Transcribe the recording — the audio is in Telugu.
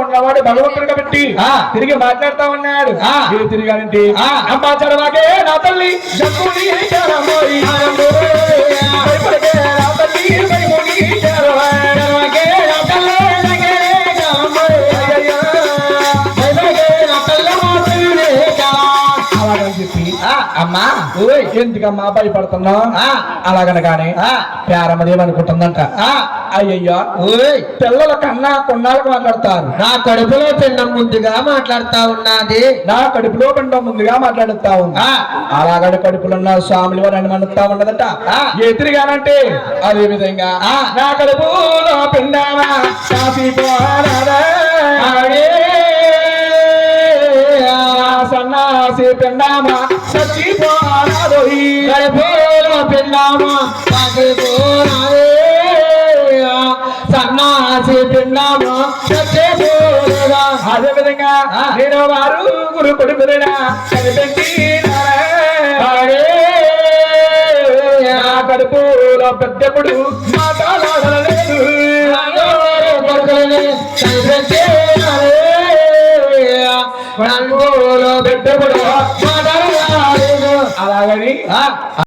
ఉన్నవాడు భగవంతుడు కాబట్టి తిరిగి మాట్లాడుతా ఉన్నాడు. తిరిగానంటే అమ్మా చదవాకే నా తల్లి జక్కుని చరమోయి నా తల్లి భయముని చరవాకే నా తల్లి అలాగని చెప్పి అమ్మా ఎందుకమ్మా భయపడుతున్నావు అలాగనగానే పేరమ్మదేమనుకుంటుందంట అయ్యయ్యా పిల్లల కన్నా కొన్నాళ్ళకు మాట్లాడతారు. నా కడుపులో పిండం ముందుగా మాట్లాడుతా ఉన్నది. నా కడుపులో పిండం ముందుగా మాట్లాడుతా ఉంది. అలాగని కడుపులో ఉన్న స్వాములు వారిని మనతా ఉన్నదట. ఏ తిరిగానంటే అదే విధంగా నా కడుపులో పిండమా సన్నాసి పిండమా చచ్చిపోరాదు కడుపులో పిండమా సన్నాసి పిండమా చచ్చిపోరా. అదే విధంగా నేను వారు గురు కొడుకులేనా కనిపెట్టి నా కడుపులో పెద్దప్పుడు మాట్లాడలేదు పెద్దప్పుడు మాట్లాడలేదు అలాగని